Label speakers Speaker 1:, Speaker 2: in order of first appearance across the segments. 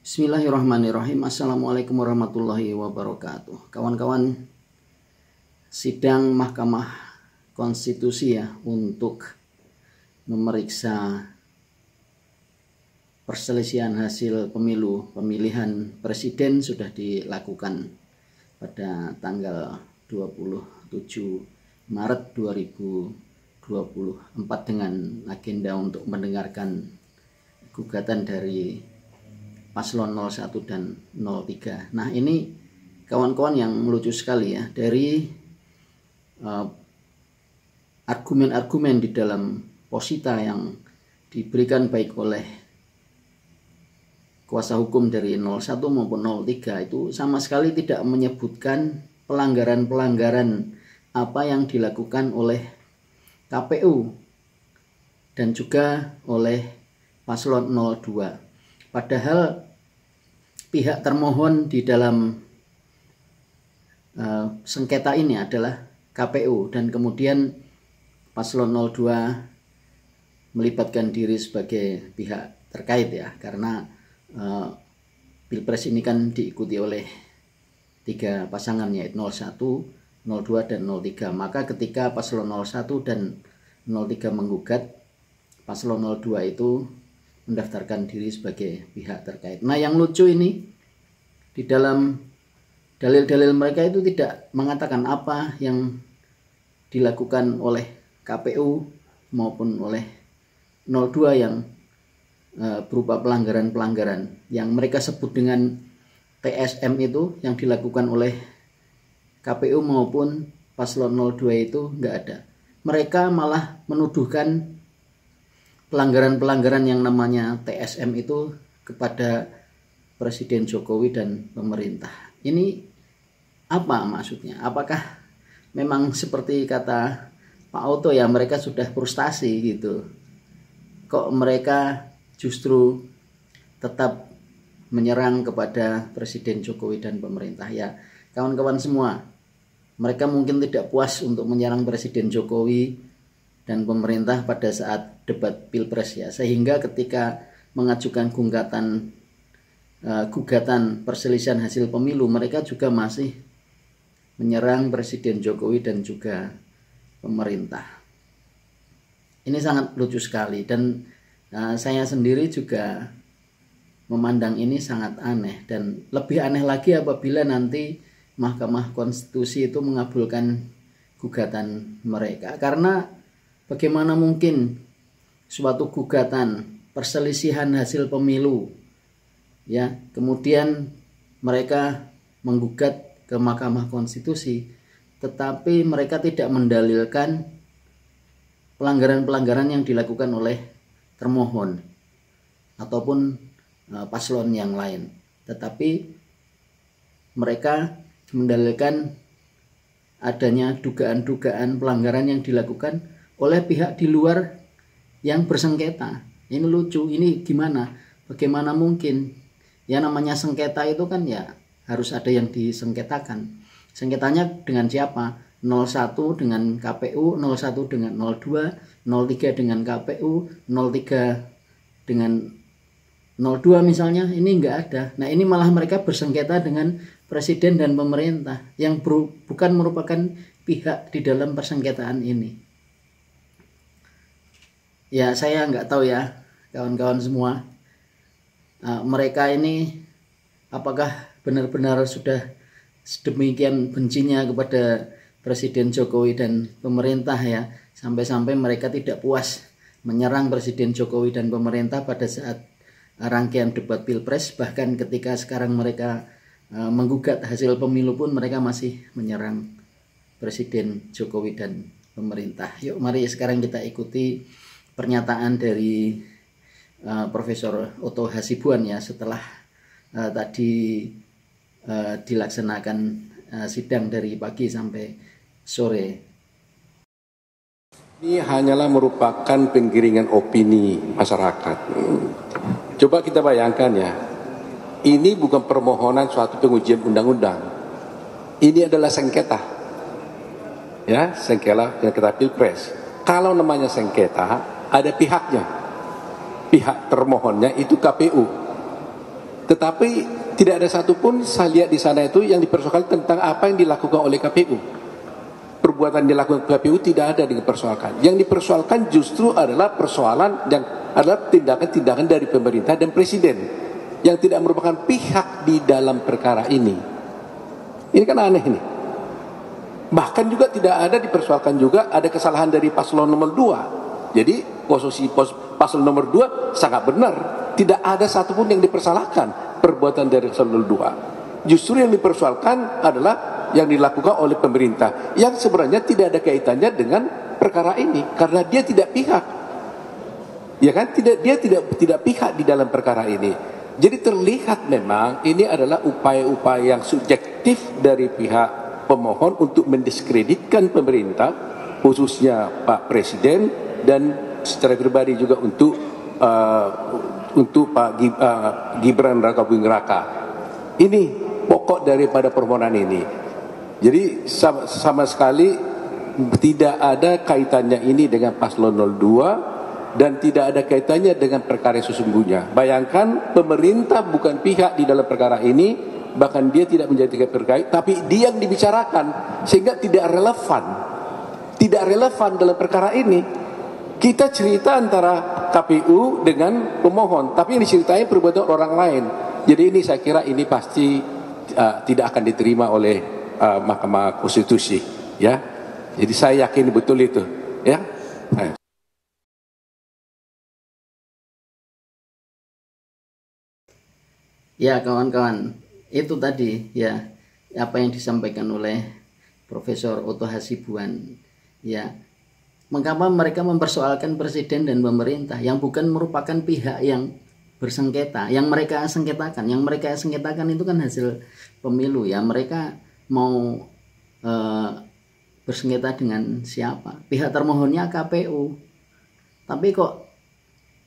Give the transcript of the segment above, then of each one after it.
Speaker 1: Bismillahirrahmanirrahim. Assalamualaikum warahmatullahi wabarakatuh. Kawan-kawan, sidang Mahkamah Konstitusi ya untuk memeriksa perselisihan hasil pemilu pemilihan presiden sudah dilakukan pada tanggal 27 Maret 2024 dengan agenda untuk mendengarkan gugatan dari Paslon 01 dan 03. Nah, ini kawan-kawan yang lucu sekali ya, dari argumen-argumen di dalam posita yang diberikan baik oleh kuasa hukum dari 01 maupun 03 itu sama sekali tidak menyebutkan pelanggaran-pelanggaran apa yang dilakukan oleh KPU dan juga oleh Paslon 02. Padahal pihak termohon di dalam sengketa ini adalah KPU, dan kemudian Paslon 02 melibatkan diri sebagai pihak terkait ya, karena Pilpres ini kan diikuti oleh 3 pasangan yaitu 01, 02 dan 03. Maka ketika Paslon 01 dan 03 menggugat, Paslon 02 itu mendaftarkan diri sebagai pihak terkait. Nah, yang lucu ini di dalam dalil-dalil mereka itu tidak mengatakan apa yang dilakukan oleh KPU maupun oleh 02 yang berupa pelanggaran-pelanggaran yang mereka sebut dengan TSM itu yang dilakukan oleh KPU maupun Paslon 02 itu enggak ada. Mereka malah menuduhkan pelanggaran-pelanggaran yang namanya TSM itu kepada Presiden Jokowi dan pemerintah. Ini apa maksudnya? Apakah memang seperti kata Pak Oto ya, mereka sudah frustasi gitu? Kok mereka justru tetap menyerang kepada Presiden Jokowi dan pemerintah? Ya, kawan-kawan semua, mereka mungkin tidak puas untuk menyerang Presiden Jokowi dan pemerintah pada saat debat Pilpres ya, sehingga ketika mengajukan gugatan perselisihan hasil pemilu, mereka juga masih menyerang Presiden Jokowi dan juga pemerintah. Ini sangat lucu sekali, dan saya sendiri juga memandang ini sangat aneh, dan lebih aneh lagi apabila nanti Mahkamah Konstitusi itu mengabulkan gugatan mereka. Karena bagaimana mungkin suatu gugatan perselisihan hasil pemilu ya, kemudian mereka menggugat ke Mahkamah Konstitusi, tetapi mereka tidak mendalilkan pelanggaran-pelanggaran yang dilakukan oleh termohon ataupun paslon yang lain, tetapi mereka mendalilkan adanya dugaan-dugaan pelanggaran yang dilakukan oleh pihak di luar yang bersengketa. Ini lucu, ini gimana? Bagaimana mungkin? Ya, namanya sengketa itu kan ya harus ada yang disengketakan. Sengketanya dengan siapa? 01 dengan KPU, 01 dengan 02, 03 dengan KPU, 03 dengan 02 misalnya. Ini enggak ada. Nah, ini malah mereka bersengketa dengan presiden dan pemerintah yang bukan merupakan pihak di dalam persengketaan ini. Ya, saya nggak tahu ya kawan-kawan semua, mereka ini apakah benar-benar sudah sedemikian bencinya kepada Presiden Jokowi dan pemerintah ya, sampai-sampai mereka tidak puas menyerang Presiden Jokowi dan pemerintah pada saat rangkaian debat Pilpres. Bahkan ketika sekarang mereka menggugat hasil pemilu pun mereka masih menyerang Presiden Jokowi dan pemerintah. Yuk, mari sekarang kita ikuti pernyataan dari Profesor Oto Hasibuan ya, setelah tadi dilaksanakan sidang dari pagi sampai sore.
Speaker 2: Ini hanyalah merupakan penggiringan opini masyarakat. Coba kita bayangkan ya, ini bukan permohonan suatu pengujian undang-undang. Ini adalah sengketa. Ya, sengketa Pilpres. Kalau namanya sengketa, ada pihaknya. Pihak termohonnya itu KPU. Tetapi tidak ada satupun saya lihat di sana itu yang dipersoalkan tentang apa yang dilakukan oleh KPU. Perbuatan yang dilakukan KPU tidak ada dipersoalkan. Yang dipersoalkan justru adalah persoalan yang adalah tindakan-tindakan dari pemerintah dan presiden yang tidak merupakan pihak di dalam perkara ini. Ini kan aneh ini. Bahkan juga tidak ada dipersoalkan juga ada kesalahan dari paslon nomor 2. Jadi posisi paslon nomor 2 sangat benar. Tidak ada satupun yang dipersalahkan perbuatan dari paslon nomor 2. Justru yang dipersoalkan adalah yang dilakukan oleh pemerintah yang sebenarnya tidak ada kaitannya dengan perkara ini karena dia tidak pihak. Ya kan? Dia tidak pihak di dalam perkara ini. Jadi terlihat memang ini adalah upaya-upaya yang subjektif dari pihak pemohon untuk mendiskreditkan pemerintah, khususnya Pak Presiden, dan secara pribadi juga untuk Pak Gibran Rakabuming Raka. Ini pokok daripada permohonan ini. Jadi sama sekali tidak ada kaitannya ini dengan paslon 02 dan tidak ada kaitannya dengan perkara sesungguhnya. Bayangkan pemerintah bukan pihak di dalam perkara ini, bahkan dia tidak menjadi terkait, tapi dia yang dibicarakan sehingga tidak relevan dalam perkara ini. Kita cerita antara KPU dengan pemohon, tapi yang diceritain perbuatan orang lain. Jadi ini saya kira ini pasti tidak akan diterima oleh Mahkamah Konstitusi, ya. Jadi saya yakin betul itu, ya.
Speaker 1: Ya kawan-kawan, itu tadi ya apa yang disampaikan oleh Profesor Otto Hasibuan. Ya, mengapa mereka mempersoalkan presiden dan pemerintah yang bukan merupakan pihak yang bersengketa, yang mereka sengketakan. Yang mereka sengketakan itu kan hasil pemilu ya. Mereka mau bersengketa dengan siapa? Pihak termohonnya KPU. Tapi kok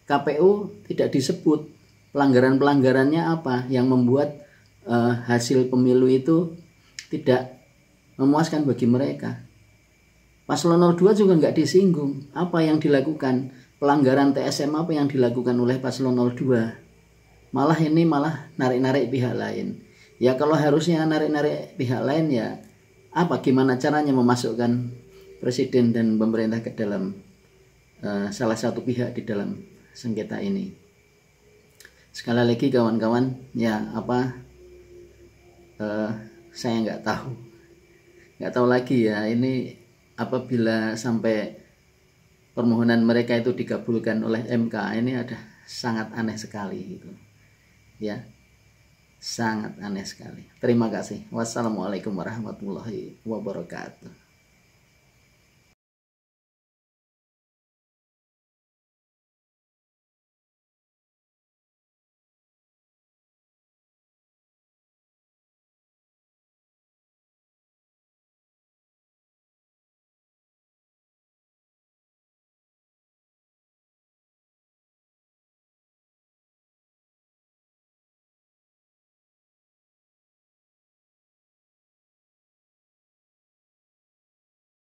Speaker 1: KPU tidak disebut pelanggaran-pelanggarannya apa yang membuat hasil pemilu itu tidak memuaskan bagi mereka. Paslon 02 juga nggak disinggung apa yang dilakukan, pelanggaran TSM apa yang dilakukan oleh paslon 02. Malah narik-narik pihak lain. Ya kalau harusnya narik-narik pihak lain ya apa gimana caranya memasukkan presiden dan pemerintah ke dalam salah satu pihak di dalam sengketa ini. Sekali lagi kawan-kawan, ya saya nggak tahu lagi ya ini apabila sampai permohonan mereka itu dikabulkan oleh MK, ini ada sangat aneh sekali gitu ya, sangat aneh sekali. Terima kasih. Wassalamualaikum warahmatullahi wabarakatuh.